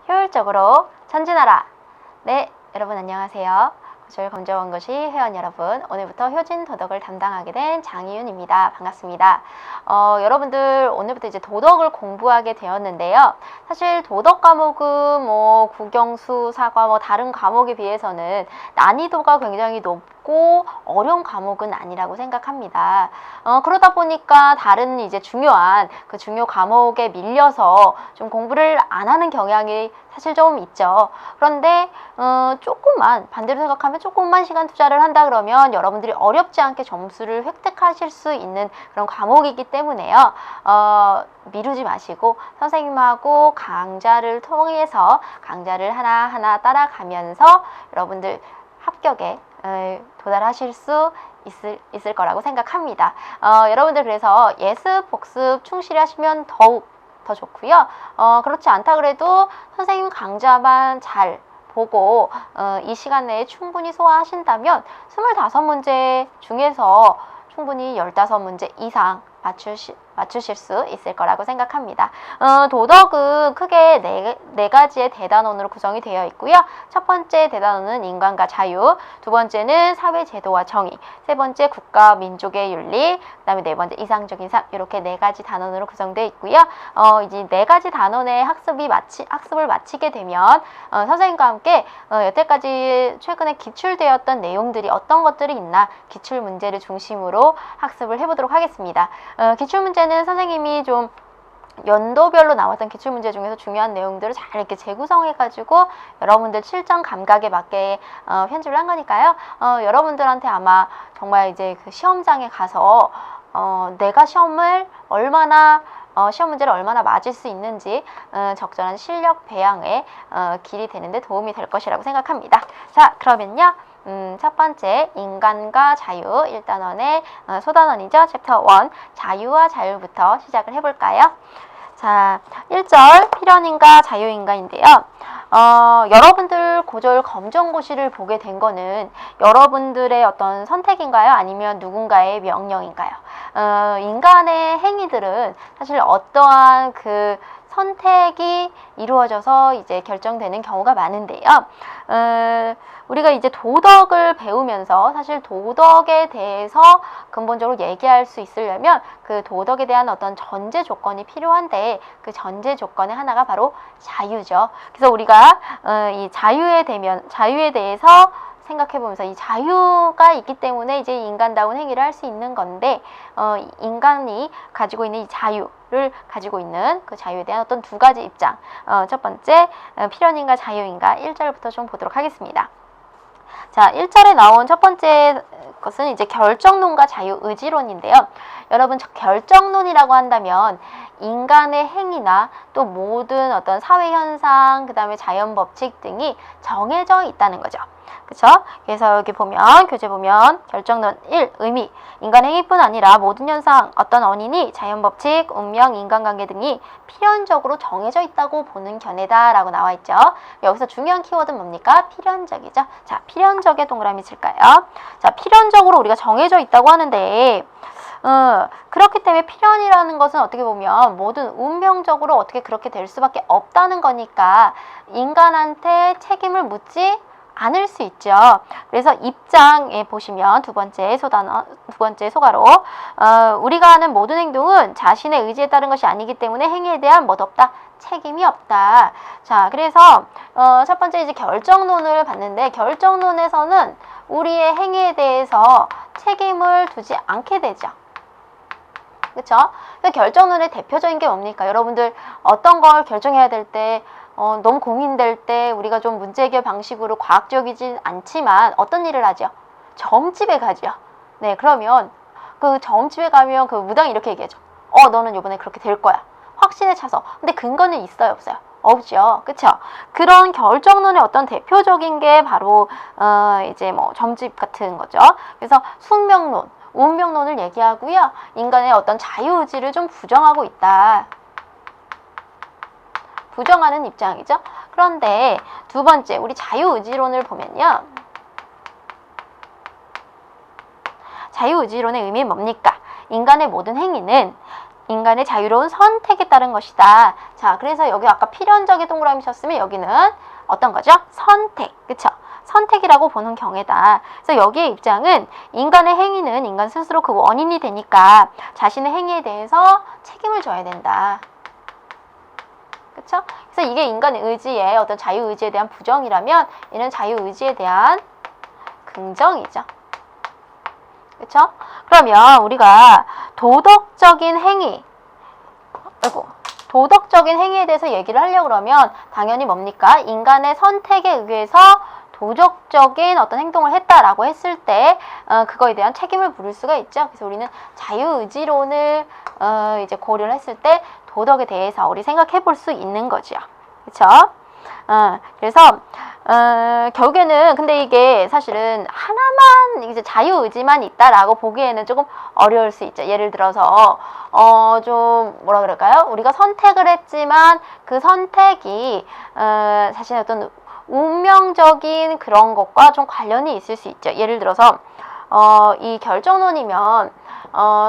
효율적으로 전진하라. 네, 여러분 안녕하세요. 고졸 검정원고시 회원 여러분, 오늘부터 효진 도덕을 담당하게 된 장희윤입니다. 반갑습니다. 여러분들 오늘부터 이제 도덕을 공부하게 되었는데요. 사실 도덕 과목은 뭐 국영수, 사과, 뭐 다른 과목에 비해서는 난이도가 굉장히 높고 어려운 과목은 아니라고 생각합니다. 그러다 보니까 다른 이제 중요한 그 중요 과목에 밀려서 좀 공부를 안 하는 경향이 사실 좀 있죠. 그런데 조금만 반대로 생각하면 조금만 시간 투자를 한다 그러면 여러분들이 어렵지 않게 점수를 획득하실 수 있는 그런 과목이기 때문에요. 미루지 마시고 선생님하고 강좌를 통해서 강좌를 하나하나 따라가면서 여러분들 합격에 도달하실 수 있을 거라고 생각합니다. 여러분들 그래서 예습, 복습 충실히 하시면 더욱 더 좋고요. 그렇지 않다 그래도 선생님 강좌만 잘 보고 이 시간 내에 충분히 소화하신다면 25문제 중에서 충분히 15문제 이상 맞추실 수 있을 거라고 생각합니다. 도덕은 크게 네 가지의 대단원으로 구성이 되어 있고요. 첫 번째 대단원은 인간과 자유, 두 번째는 사회 제도와 정의, 세 번째 국가 민족의 윤리, 그다음에 네 번째 이상적인 삶, 이렇게 네 가지 단원으로 구성되어 있고요. 이제 네 가지 단원의 학습을 마치게 되면 선생님과 함께 여태까지 최근에 기출되었던 내용들이 어떤 것들이 있나 기출 문제를 중심으로 학습을 해보도록 하겠습니다. 기출 문제는 선생님이 좀 연도별로 나왔던 기출문제 중에서 중요한 내용들을 잘 이렇게 재구성해가지고 여러분들 실전 감각에 맞게 편집을 한 거니까요. 여러분들한테 아마 정말 이제 그 시험장에 가서 내가 시험 문제를 얼마나 맞을 수 있는지 적절한 실력 배양에 길이 되는데 도움이 될 것이라고 생각합니다. 자, 그러면요. 첫 번째 인간과 자유 1단원의 소단원이죠. 챕터 1 자유와 자유부터 시작을 해볼까요? 자, 1절 필연인과 자유인가인데요. 여러분들 고졸 검정고시를 보게 된 거는 여러분들의 어떤 선택인가요? 아니면 누군가의 명령인가요? 인간의 행위들은 사실 어떠한 그 선택이 이루어져서 이제 결정되는 경우가 많은데요. 우리가 이제 도덕을 배우면서 사실 도덕에 대해서 근본적으로 얘기할 수 있으려면 그 도덕에 대한 어떤 전제 조건이 필요한데 그 전제 조건의 하나가 바로 자유죠. 그래서 우리가 이 자유에 대해서 생각해보면서 이 자유가 있기 때문에 이제 인간다운 행위를 할 수 있는 건데 인간이 가지고 있는 이 자유를 가지고 있는 그 자유에 대한 어떤 두 가지 입장. 첫 번째 필연인가 자유인가 1절부터 좀 보도록 하겠습니다. 자, 1절에 나온 첫 번째 것은 이제 결정론과 자유의지론인데요. 여러분, 결정론이라고 한다면 인간의 행위나 또 모든 어떤 사회현상, 그 다음에 자연법칙 등이 정해져 있다는 거죠. 그쵸? 그래서 여기 보면, 교재 보면, 결정론 1, 의미. 인간 행위뿐 아니라 모든 현상, 어떤 원인이 자연법칙, 운명, 인간관계 등이 필연적으로 정해져 있다고 보는 견해다 라고 나와 있죠. 여기서 중요한 키워드는 뭡니까? 필연적이죠. 자, 필연적에 동그라미 칠까요? 자, 필연적으로 우리가 정해져 있다고 하는데, 그렇기 때문에 필연이라는 것은 어떻게 보면 모든 운명적으로 어떻게 그렇게 될 수밖에 없다는 거니까 인간한테 책임을 묻지 않을 수 있죠. 그래서 입장에 보시면 두 번째 소가로 우리가 하는 모든 행동은 자신의 의지에 따른 것이 아니기 때문에 행위에 대한 뭐 없다? 책임이 없다. 자, 그래서 첫 번째 이제 결정론을 봤는데 결정론에서는 우리의 행위에 대해서 책임을 두지 않게 되죠. 그렇죠? 결정론의 대표적인 게 뭡니까? 여러분들 어떤 걸 결정해야 될 때 너무 고민될 때 우리가 좀 문제 해결 방식으로 과학적이진 않지만 어떤 일을 하죠? 점집에 가죠. 네, 그러면 그 점집에 가면 그 무당이 이렇게 얘기하죠. 너는 이번에 그렇게 될 거야. 확신에 차서. 근데 근거는 있어요, 없어요? 없죠. 그쵸? 그런 결정론의 어떤 대표적인 게 바로 이제 뭐 점집 같은 거죠. 그래서 숙명론, 운명론을 얘기하고요. 인간의 어떤 자유의지를 좀 부정하고 있다. 부정하는 입장이죠. 그런데 두 번째, 우리 자유의지론을 보면요. 자유의지론의 의미는 뭡니까? 인간의 모든 행위는 인간의 자유로운 선택에 따른 것이다. 자, 그래서 여기 아까 필연적인 동그라미 쳤으면 여기는 어떤 거죠? 선택. 그쵸? 선택이라고 보는 경우다. 그래서 여기의 입장은 인간의 행위는 인간 스스로 그 원인이 되니까 자신의 행위에 대해서 책임을 져야 된다. 그쵸? 그래서 이게 인간의 의지의 어떤 자유의지에 대한 부정이라면 얘는 자유의지에 대한 긍정이죠. 그쵸? 그러면 우리가 도덕적인 행위, 도덕적인 행위에 대해서 얘기를 하려고 그러면 당연히 뭡니까? 인간의 선택에 의해서 도덕적인 어떤 행동을 했다라고 했을 때 그거에 대한 책임을 물을 수가 있죠. 그래서 우리는 자유의지론을 이제 고려를 했을 때 도덕에 대해서 우리 생각해 볼 수 있는 거죠. 그렇죠? 그래서 결국에는 근데 이게 사실은 하나만 이제 자유의지만 있다라고 보기에는 조금 어려울 수 있죠. 예를 들어서 좀 뭐라 그럴까요? 우리가 선택을 했지만 그 선택이 자신의 어떤 운명적인 그런 것과 좀 관련이 있을 수 있죠. 예를 들어서 이 결정론이면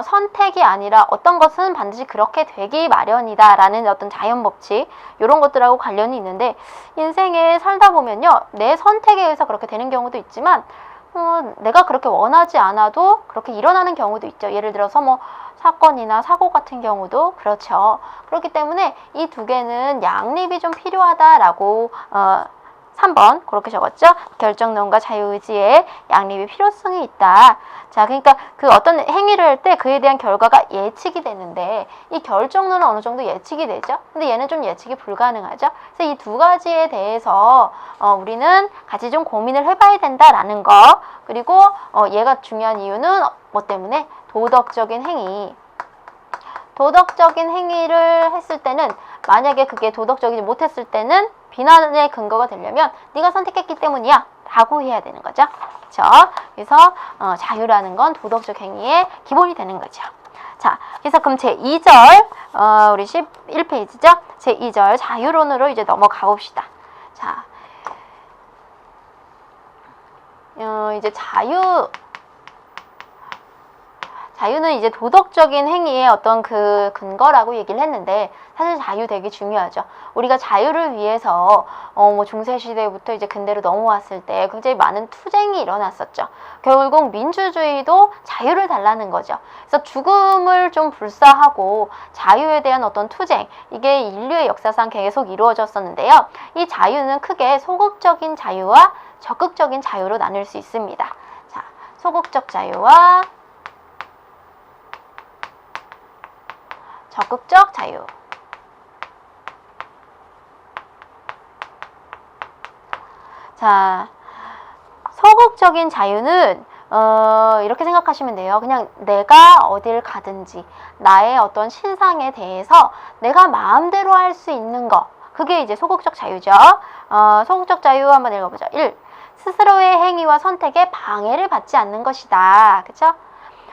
선택이 아니라 어떤 것은 반드시 그렇게 되기 마련이다 라는 어떤 자연법칙 이런 것들하고 관련이 있는데 인생에 살다 보면요 내 선택에 의해서 그렇게 되는 경우도 있지만 내가 그렇게 원하지 않아도 그렇게 일어나는 경우도 있죠. 예를 들어서 뭐 사건이나 사고 같은 경우도 그렇죠. 그렇기 때문에 이 두 개는 양립이 좀 필요하다라고 3번 그렇게 적었죠. 결정론과 자유의지의 양립의 필요성이 있다. 자, 그러니까 그 어떤 행위를 할 때 그에 대한 결과가 예측이 되는데 이 결정론은 어느 정도 예측이 되죠. 근데 얘는 좀 예측이 불가능하죠. 그래서 이 두 가지에 대해서 우리는 같이 좀 고민을 해봐야 된다라는 거. 그리고 얘가 중요한 이유는 뭐 때문에 도덕적인 행위. 도덕적인 행위를 했을 때는 만약에 그게 도덕적이지 못했을 때는 비난의 근거가 되려면 네가 선택했기 때문이야 라고 해야 되는 거죠. 그렇죠? 그래서 자유라는 건 도덕적 행위의 기본이 되는 거죠. 자, 그래서 그럼 제2절 우리 11페이지죠. 제2절 자유론으로 이제 넘어가 봅시다. 자, 이제 자유는 이제 도덕적인 행위의 어떤 그 근거라고 얘기를 했는데 사실 자유 되게 중요하죠. 우리가 자유를 위해서 뭐 중세시대부터 이제 근대로 넘어왔을 때 굉장히 많은 투쟁이 일어났었죠. 결국 민주주의도 자유를 달라는 거죠. 그래서 죽음을 좀 불사하고 자유에 대한 어떤 투쟁 이게 인류의 역사상 계속 이루어졌었는데요. 이 자유는 크게 소극적인 자유와 적극적인 자유로 나눌 수 있습니다. 자, 소극적 자유와 적극적 자유. 자, 소극적인 자유는 이렇게 생각하시면 돼요. 그냥 내가 어딜 가든지 나의 어떤 신상에 대해서 내가 마음대로 할 수 있는 거. 그게 이제 소극적 자유죠. 소극적 자유 한번 읽어보죠. 1. 스스로의 행위와 선택에 방해를 받지 않는 것이다. 그쵸?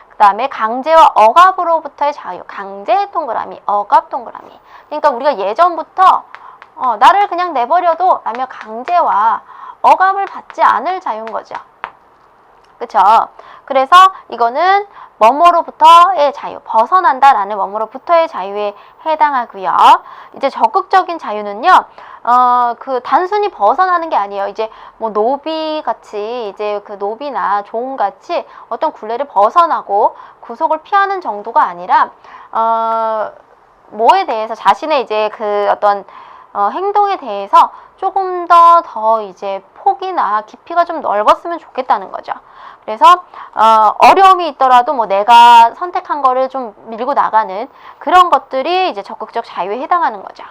그 다음에 강제와 억압으로부터의 자유. 강제 동그라미, 억압 동그라미. 그러니까 우리가 예전부터 나를 그냥 내버려둬 라며 강제와 억압을 받지 않을 자유인 거죠. 그쵸? 그래서 이거는 뭐뭐로부터의 자유, 벗어난다라는 뭐뭐로부터의 자유에 해당하고요. 이제 적극적인 자유는요, 그 단순히 벗어나는 게 아니에요. 이제 뭐 노비 같이 이제 그 노비나 종 같이 어떤 굴레를 벗어나고 구속을 피하는 정도가 아니라 뭐에 대해서 자신의 이제 그 어떤 행동에 대해서 조금 더 이제 폭이나 깊이가 좀 넓었으면 좋겠다는 거죠. 그래서 어려움이 있더라도 뭐 내가 선택한 거를 좀 밀고 나가는 그런 것들이 이제 적극적 자유에 해당하는 거죠.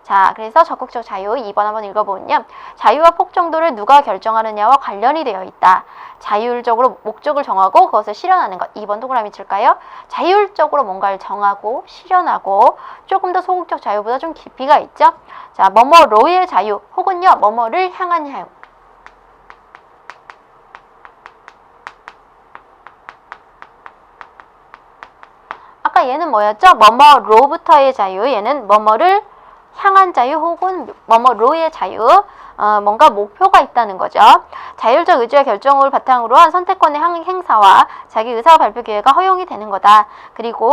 자, 그래서 적극적 자유 2번 한번 읽어보면요. 자유와 폭 정도를 누가 결정하느냐와 관련이 되어 있다. 자율적으로 목적을 정하고 그것을 실현하는 것. 2번 동그라미 칠까요? 자율적으로 뭔가를 정하고 실현하고 조금 더 소극적 자유보다 좀 깊이가 있죠. 자, 뭐뭐로의 자유 혹은요 뭐뭐를 향한 자유. 아까 얘는 뭐였죠? 뭐뭐로부터의 자유. 얘는 뭐뭐를 향한 자유 혹은 뭐뭐로의 자유, 뭔가 목표가 있다는 거죠. 자율적 의지와 결정을 바탕으로 한 선택권의 행사와 자기 의사 발표 기회가 허용이 되는 거다. 그리고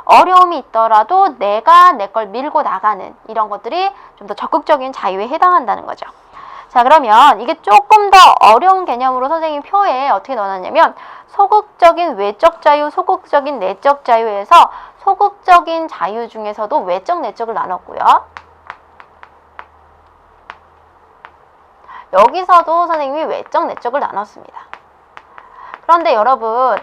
어려움이 있더라도 내가 내 걸 밀고 나가는 이런 것들이 좀 더 적극적인 자유에 해당한다는 거죠. 자, 그러면 이게 조금 더 어려운 개념으로 선생님이 표에 어떻게 넣어놨냐면 소극적인 외적 자유, 소극적인 내적 자유에서 소극적인 자유 중에서도 외적, 내적을 나눴고요. 여기서도 선생님이 외적, 내적을 나눴습니다. 그런데 여러분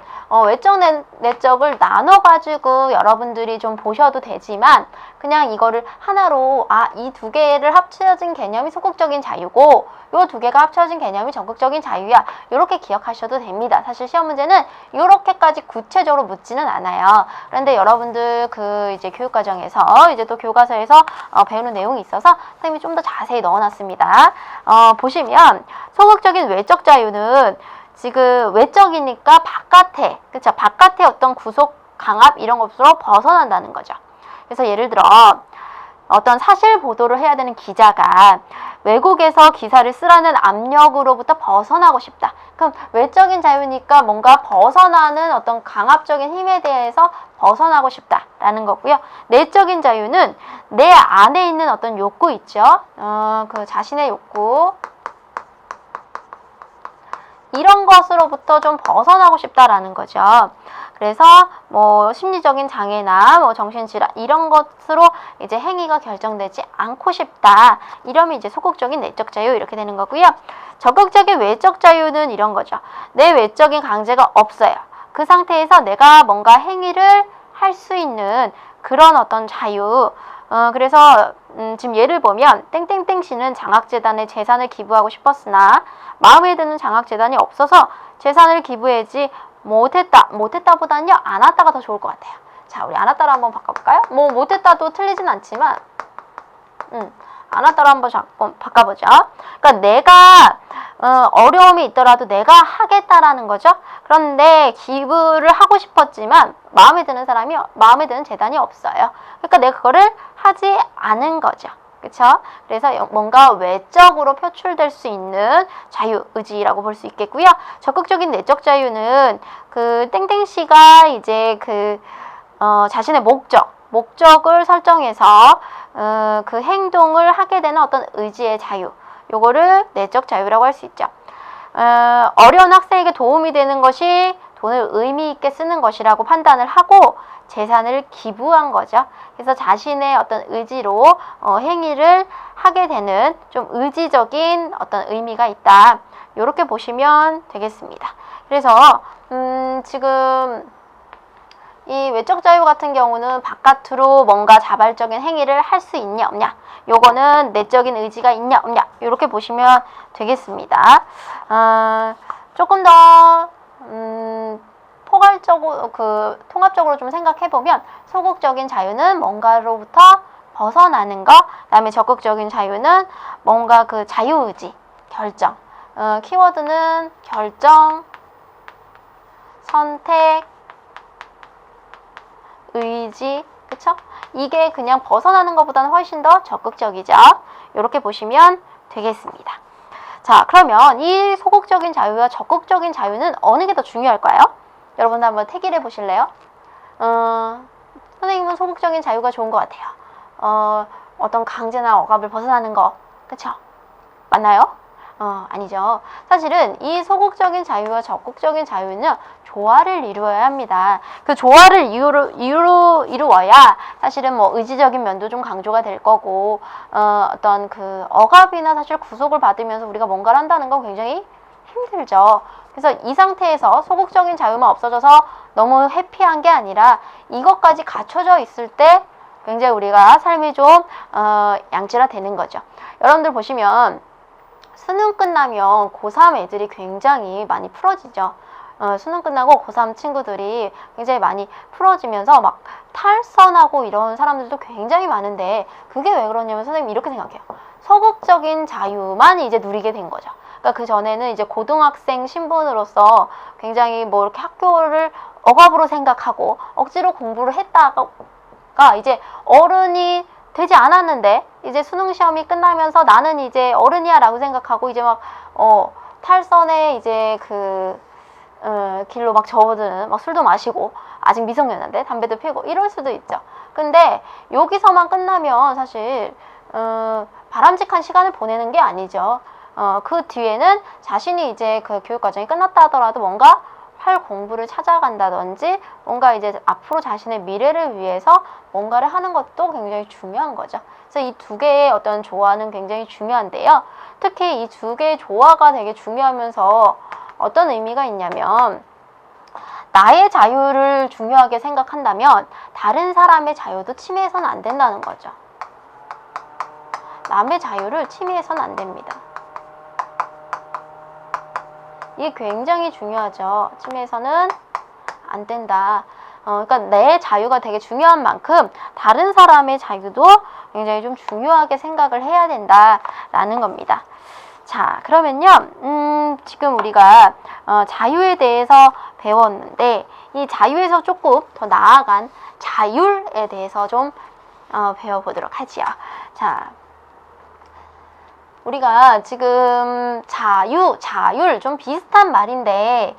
외적, 내적을 나눠가지고 여러분들이 좀 보셔도 되지만 그냥 이거를 하나로 이 두 개를 합쳐진 개념이 소극적인 자유고 요 두 개가 합쳐진 개념이 적극적인 자유야. 이렇게 기억하셔도 됩니다. 사실 시험 문제는 이렇게까지 구체적으로 묻지는 않아요. 그런데 여러분들 이제 교육과정에서 이제 또 교과서에서 배우는 내용이 있어서 선생님이 좀 더 자세히 넣어놨습니다. 보시면 소극적인 외적 자유는 지금 외적이니까 바깥에, 그쵸? 바깥에 어떤 구속, 강압 이런 것으로 벗어난다는 거죠. 그래서 예를 들어 어떤 사실 보도를 해야 되는 기자가 외국에서 기사를 쓰라는 압력으로부터 벗어나고 싶다. 그럼 외적인 자유니까 뭔가 벗어나는 어떤 강압적인 힘에 대해서 벗어나고 싶다라는 거고요. 내적인 자유는 내 안에 있는 어떤 욕구 있죠. 그 자신의 욕구. 이런 것으로부터 좀 벗어나고 싶다라는 거죠. 그래서 뭐 심리적인 장애나 뭐 정신질환 이런 것으로 이제 행위가 결정되지 않고 싶다. 이러면 이제 소극적인 내적 자유 이렇게 되는 거고요. 적극적인 외적 자유는 이런 거죠. 내 외적인 강제가 없어요. 그 상태에서 내가 뭔가 행위를 할 수 있는 그런 어떤 자유. 그래서 지금 예를 보면 땡땡땡 씨는 장학재단에 재산을 기부하고 싶었으나 마음에 드는 장학재단이 없어서 재산을 기부하지 못했다보다는요 안 왔다가 더 좋을 것 같아요. 자, 우리 안 왔다로 한번 바꿔볼까요? 뭐 못했다도 틀리진 않지만 안 왔다로 한번 바꿔보죠. 그러니까 내가 어려움이 있더라도 내가 하겠다라는 거죠. 그런데 기부를 하고 싶었지만 마음에 드는 재단이 없어요. 그러니까 내가 그거를 하지 않은 거죠. 그쵸? 그래서 뭔가 외적으로 표출될 수 있는 자유, 의지라고 볼 수 있겠고요. 적극적인 내적 자유는 땡땡씨가 이제 자신의 목적을 설정해서 그 행동을 하게 되는 어떤 의지의 자유. 요거를 내적 자유라고 할 수 있죠. 어려운 학생에게 도움이 되는 것이 돈을 의미 있게 쓰는 것이라고 판단을 하고 재산을 기부한 거죠. 그래서 자신의 어떤 의지로 행위를 하게 되는 좀 의지적인 어떤 의미가 있다. 이렇게 보시면 되겠습니다. 그래서 지금 이 외적 자유 같은 경우는 바깥으로 뭔가 자발적인 행위를 할 수 있냐 없냐, 요거는 내적인 의지가 있냐 없냐, 이렇게 보시면 되겠습니다. 조금 더 포괄적으로 통합적으로 좀 생각해보면 소극적인 자유는 뭔가로부터 벗어나는 거, 그다음에 적극적인 자유는 뭔가 자유의지, 결정. 키워드는 결정, 선택, 의지, 그쵸? 이게 그냥 벗어나는 것보다는 훨씬 더 적극적이죠. 이렇게 보시면 되겠습니다. 자, 그러면 이 소극적인 자유와 적극적인 자유는 어느 게 더 중요할까요? 여러분 한번 택일해 보실래요? 선생님은 소극적인 자유가 좋은 것 같아요. 어떤 강제나 억압을 벗어나는 거, 그쵸? 맞나요? 아니죠. 사실은 이 소극적인 자유와 적극적인 자유는 조화를 이루어야 합니다. 그 조화를 이루어야 사실은 뭐 의지적인 면도 좀 강조가 될 거고, 어떤 억압이나 사실 구속을 받으면서 우리가 뭔가를 한다는 건 굉장히 힘들죠. 그래서 이 상태에서 소극적인 자유만 없어져서 너무 해피한 게 아니라 이것까지 갖춰져 있을 때 굉장히 우리가 삶이 좀 양질화 되는 거죠. 여러분들 보시면 수능 끝나면 고3 애들이 굉장히 많이 풀어지죠. 수능 끝나고 고3 친구들이 굉장히 많이 풀어지면서 막 탈선하고 이런 사람들도 굉장히 많은데, 그게 왜 그러냐면 선생님 이렇게 생각해요. 소극적인 자유만 이제 누리게 된 거죠. 그러니까 그 전에는 이제 고등학생 신분으로서 굉장히 뭐 이렇게 학교를 억압으로 생각하고 억지로 공부를 했다가 이제 어른이 되지 않았는데 이제 수능 시험이 끝나면서 나는 이제 어른이야 라고 생각하고 이제 막 탈선에 이제 길로 막 접어드는, 막 술도 마시고 아직 미성년인데 담배도 피우고 이럴 수도 있죠. 근데 여기서만 끝나면 사실 바람직한 시간을 보내는 게 아니죠. 그 뒤에는 자신이 이제 그 교육과정이 끝났다 하더라도 뭔가 할 공부를 찾아간다든지 뭔가 이제 앞으로 자신의 미래를 위해서 뭔가를 하는 것도 굉장히 중요한 거죠. 그래서 이 두 개의 어떤 조화는 굉장히 중요한데요. 특히 이 두 개의 조화가 되게 중요하면서 어떤 의미가 있냐면, 나의 자유를 중요하게 생각한다면 다른 사람의 자유도 침해해서는 안 된다는 거죠. 남의 자유를 침해해서는 안 됩니다. 이게 굉장히 중요하죠. 침해해서는 안 된다. 그러니까 내 자유가 되게 중요한 만큼 다른 사람의 자유도 굉장히 좀 중요하게 생각을 해야 된다라는 겁니다. 자, 그러면요, 지금 우리가 자유에 대해서 배웠는데, 이 자유에서 조금 더 나아간 자율에 대해서 좀 배워보도록 하지요. 자, 우리가 지금 자율 좀 비슷한 말인데,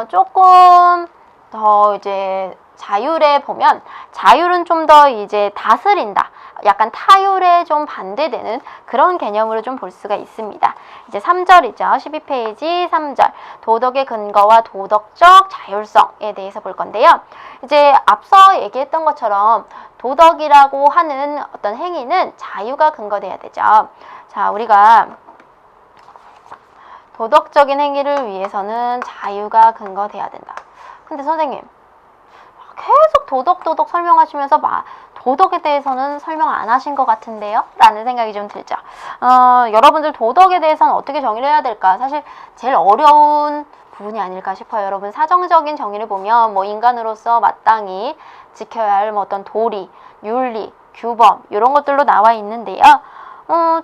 조금 더 이제 자율에 보면, 자율은 좀 더 이제 다스린다, 약간 타율에 좀 반대되는 그런 개념으로 좀 볼 수가 있습니다. 이제 3절이죠. 12페이지 3절. 도덕의 근거와 도덕적 자율성에 대해서 볼 건데요. 이제 앞서 얘기했던 것처럼 도덕이라고 하는 어떤 행위는 자유가 근거돼야 되죠. 자, 우리가 도덕적인 행위를 위해서는 자유가 근거돼야 된다. 근데 선생님, 계속 도덕 설명하시면서 도덕에 대해서는 설명 안 하신 것 같은데요? 라는 생각이 좀 들죠. 여러분들 도덕에 대해서는 어떻게 정의를 해야 될까? 사실 제일 어려운 부분이 아닐까 싶어요. 여러분 사정적인 정의를 보면 뭐 인간으로서 마땅히 지켜야 할 뭐 어떤 도리, 윤리, 규범 이런 것들로 나와 있는데요.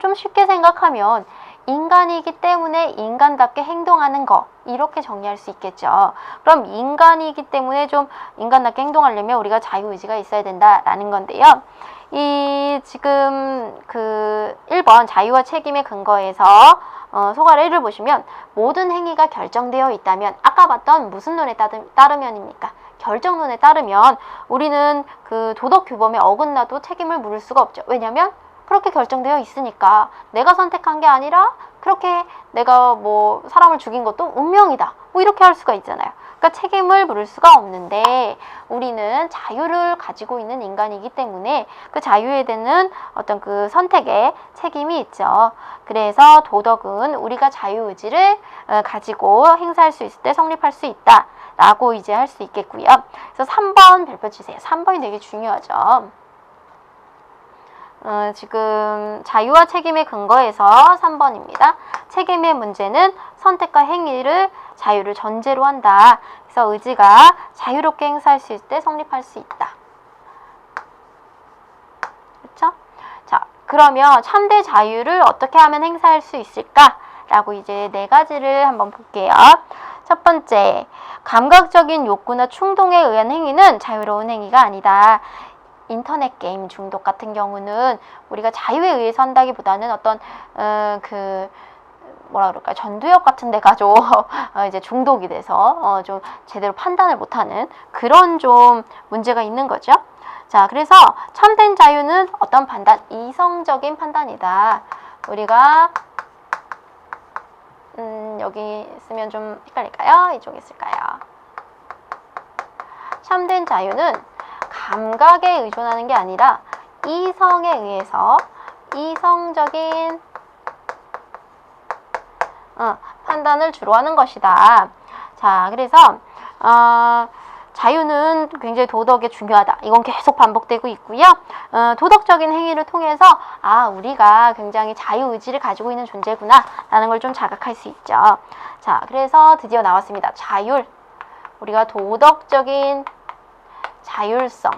좀 쉽게 생각하면 인간이기 때문에 인간답게 행동하는 거, 이렇게 정리할 수 있겠죠. 그럼 인간이기 때문에 좀 인간답게 행동하려면 우리가 자유의지가 있어야 된다라는 건데요. 이 지금 1번 자유와 책임의 근거에서 소괄 1을 보시면 모든 행위가 결정되어 있다면, 아까 봤던 무슨 논에 따르면입니까? 결정론에 따르면 우리는 그 도덕 규범에 어긋나도 책임을 물을 수가 없죠. 왜냐면 그렇게 결정되어 있으니까. 내가 선택한 게 아니라 그렇게 내가 뭐 사람을 죽인 것도 운명이다, 뭐 이렇게 할 수가 있잖아요. 그러니까 책임을 물을 수가 없는데, 우리는 자유를 가지고 있는 인간이기 때문에 그 자유에 대한 어떤 그 선택에 책임이 있죠. 그래서 도덕은 우리가 자유의지를 가지고 행사할 수 있을 때 성립할 수 있다 라고 이제 할 수 있겠고요. 그래서 3번 별표 주세요. 3번이 되게 중요하죠. 지금 자유와 책임의 근거에서 3번입니다. 책임의 문제는 선택과 행위를 자유를 전제로 한다. 그래서 의지가 자유롭게 행사할 수 있을 때 성립할 수 있다. 그렇죠? 자, 그러면 참된 자유를 어떻게 하면 행사할 수 있을까? 라고 이제 4가지를 한번 볼게요. 첫 번째, 감각적인 욕구나 충동에 의한 행위는 자유로운 행위가 아니다. 인터넷 게임 중독 같은 경우는 우리가 자유에 의해서 한다기보다는 어떤 전두엽 같은 데가 좀 이제 중독이 돼서 좀 제대로 판단을 못하는 그런 좀 문제가 있는 거죠. 자, 그래서 참된 자유는 어떤 판단? 이성적인 판단이다. 우리가 여기 쓰면 좀 헷갈릴까요? 이쪽에 있을까요? 참된 자유는 감각에 의존하는 게 아니라 이성에 의해서 이성적인 판단을 주로 하는 것이다. 자, 그래서 자유는 굉장히 도덕에 중요하다. 이건 계속 반복되고 있고요. 도덕적인 행위를 통해서 우리가 굉장히 자유의지를 가지고 있는 존재구나 라는 걸 좀 자각할 수 있죠. 자, 그래서 드디어 나왔습니다. 자율. 우리가 도덕적인 자율성,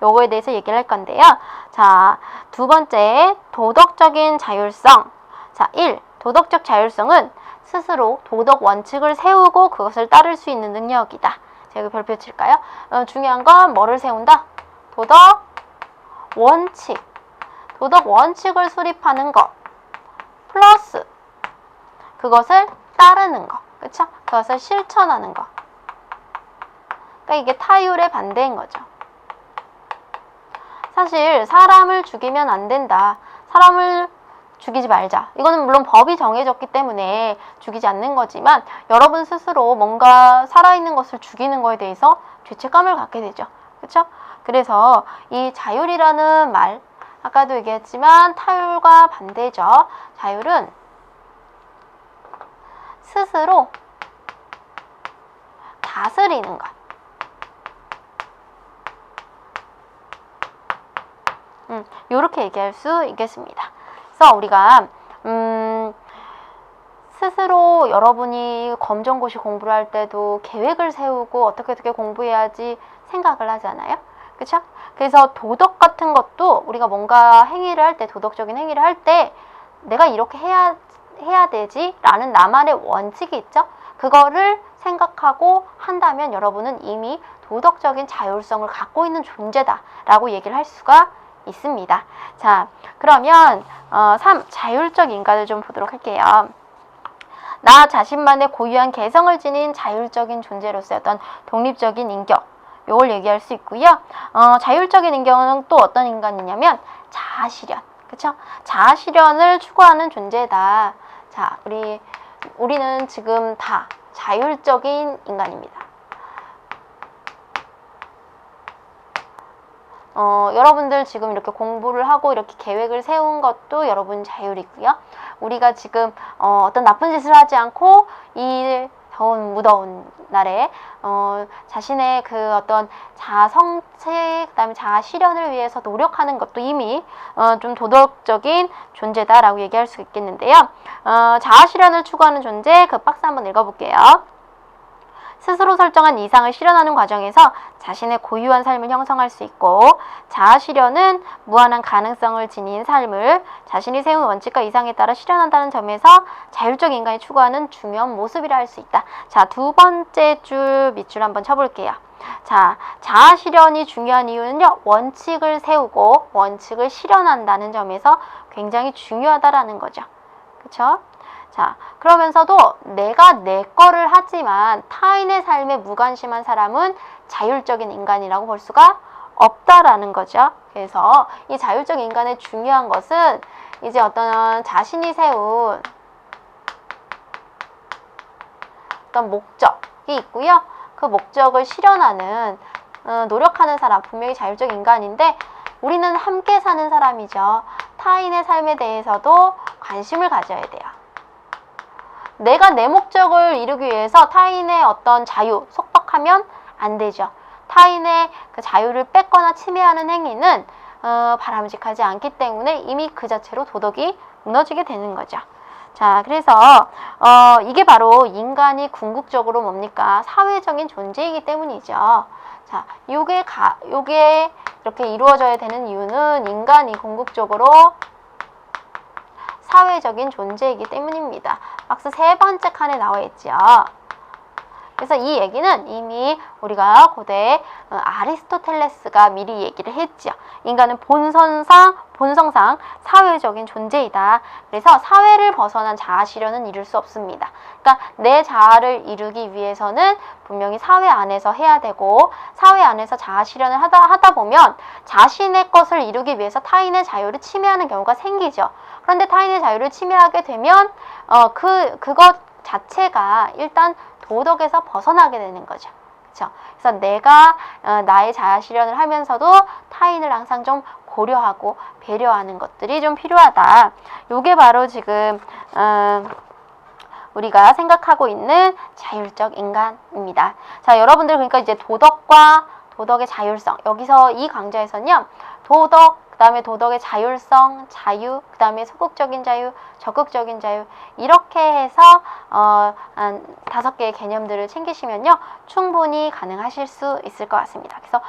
요거에 대해서 얘기를 할 건데요. 자, 두 번째, 도덕적인 자율성. 자, 1. 도덕적 자율성은 스스로 도덕 원칙을 세우고 그것을 따를 수 있는 능력이다. 제가 별표 칠까요? 중요한 건 뭐를 세운다? 도덕 원칙, 도덕 원칙을 수립하는 것 플러스 그것을 따르는 것, 그쵸? 그것을 실천하는 것. 그러니까 이게 타율의 반대인 거죠. 사실 사람을 죽이면 안 된다, 사람을 죽이지 말자, 이거는 물론 법이 정해졌기 때문에 죽이지 않는 거지만 여러분 스스로 뭔가 살아있는 것을 죽이는 거에 대해서 죄책감을 갖게 되죠. 그렇죠? 그래서 이 자율이라는 말, 아까도 얘기했지만 타율과 반대죠. 자율은 스스로 다스리는 것. 이렇게 얘기할 수 있겠습니다. 그래서 우리가 스스로 여러분이 검정고시 공부를 할 때도 계획을 세우고 어떻게 공부해야지 생각을 하잖아요. 그렇죠? 그래서 도덕 같은 것도 우리가 뭔가 행위를 할 때, 도덕적인 행위를 할 때 내가 이렇게 해야 되지 라는 나만의 원칙이 있죠. 그거를 생각하고 한다면 여러분은 이미 도덕적인 자율성을 갖고 있는 존재다 라고 얘기를 할 수가 있습니다. 자, 그러면 3. 자율적 인간을 좀 보도록 할게요. 나 자신만의 고유한 개성을 지닌 자율적인 존재로서의 어떤 독립적인 인격, 요걸 얘기할 수 있고요. 자율적인 인격은 또 어떤 인간이냐면 자아실현, 그쵸? 자아실현을 추구하는 존재다. 자, 우리는 지금 다 자율적인 인간입니다. 여러분들 지금 이렇게 공부를 하고 이렇게 계획을 세운 것도 여러분 자율이고요. 우리가 지금 어떤 나쁜 짓을 하지 않고 이 더운 무더운 날에 자신의 그 어떤 자아 성취, 그다음에 자아 실현을 위해서 노력하는 것도 이미 좀 도덕적인 존재다라고 얘기할 수 있겠는데요. 자아 실현을 추구하는 존재, 그 박스 한번 읽어볼게요. 스스로 설정한 이상을 실현하는 과정에서 자신의 고유한 삶을 형성할 수 있고, 자아 실현은 무한한 가능성을 지닌 삶을 자신이 세운 원칙과 이상에 따라 실현한다는 점에서 자율적 인간이 추구하는 중요한 모습이라 할 수 있다. 자, 두 번째 줄 밑줄 한번 쳐볼게요. 자, 자아 실현이 중요한 이유는요, 원칙을 세우고 원칙을 실현한다는 점에서 굉장히 중요하다라는 거죠. 그쵸? 자, 그러면서도 내가 내 거를 하지만 타인의 삶에 무관심한 사람은 자율적인 인간이라고 볼 수가 없다라는 거죠. 그래서 이 자율적 인간의 중요한 것은 이제 어떤 자신이 세운 어떤 목적이 있고요. 그 목적을 실현하는 노력하는 사람, 분명히 자율적 인간인데 우리는 함께 사는 사람이죠. 타인의 삶에 대해서도 관심을 가져야 돼요. 내가 내 목적을 이루기 위해서 타인의 어떤 자유, 속박하면 안 되죠. 타인의 그 자유를 뺏거나 침해하는 행위는 바람직하지 않기 때문에 이미 그 자체로 도덕이 무너지게 되는 거죠. 자, 그래서 이게 바로 인간이 궁극적으로 뭡니까? 사회적인 존재이기 때문이죠. 자, 요게 이렇게 이루어져야 되는 이유는 인간이 궁극적으로 사회적인 존재이기 때문입니다. 박스 세 번째 칸에 나와 있죠. 그래서 이 얘기는 이미 우리가 고대 아리스토텔레스가 미리 얘기를 했죠. 인간은 본성상 사회적인 존재이다. 그래서 사회를 벗어난 자아 실현은 이룰 수 없습니다. 그러니까 내 자아를 이루기 위해서는 분명히 사회 안에서 해야 되고, 사회 안에서 자아 실현을 하다 보면 자신의 것을 이루기 위해서 타인의 자유를 침해하는 경우가 생기죠. 그런데 타인의 자유를 침해하게 되면 그것 자체가 일단 도덕에서 벗어나게 되는 거죠. 그렇죠? 그래서 내가 나의 자아 실현을 하면서도 타인을 항상 좀 고려하고 배려하는 것들이 좀 필요하다. 요게 바로 지금 우리가 생각하고 있는 자율적 인간입니다. 자, 여러분들 그러니까 이제 도덕과 도덕의 자율성, 여기서 이 강좌에서는요, 도덕, 그 다음에 도덕의 자율성, 자유, 그 다음에 소극적인 자유, 적극적인 자유, 이렇게 해서 한 5개의 개념들을 챙기시면요, 충분히 가능하실 수 있을 것 같습니다. 그래서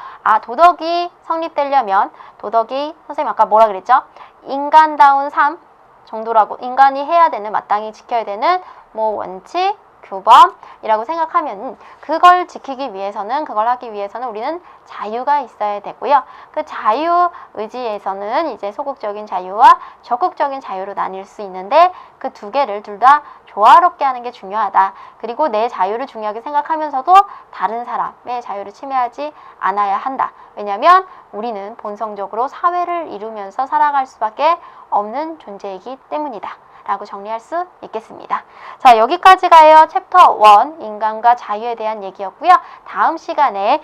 도덕이 성립되려면, 도덕이 선생님 아까 뭐라 그랬죠? 인간다운 삶 정도라고, 인간이 해야 되는, 마땅히 지켜야 되는 뭐 원칙, 규범이라고 생각하면 그걸 지키기 위해서는, 그걸 하기 위해서는 우리는 자유가 있어야 되고요. 그 자유 의지에서는 이제 소극적인 자유와 적극적인 자유로 나뉠 수 있는데 그 두 개를 둘 다 조화롭게 하는 게 중요하다. 그리고 내 자유를 중요하게 생각하면서도 다른 사람의 자유를 침해하지 않아야 한다. 왜냐하면 우리는 본성적으로 사회를 이루면서 살아갈 수밖에 없는 존재이기 때문이다. 라고 정리할 수 있겠습니다. 자, 여기까지가요. 챕터 1 인간과 자유에 대한 얘기였고요. 다음 시간에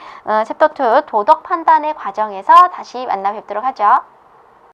챕터 2 도덕 판단의 과정에서 다시 만나 뵙도록 하죠.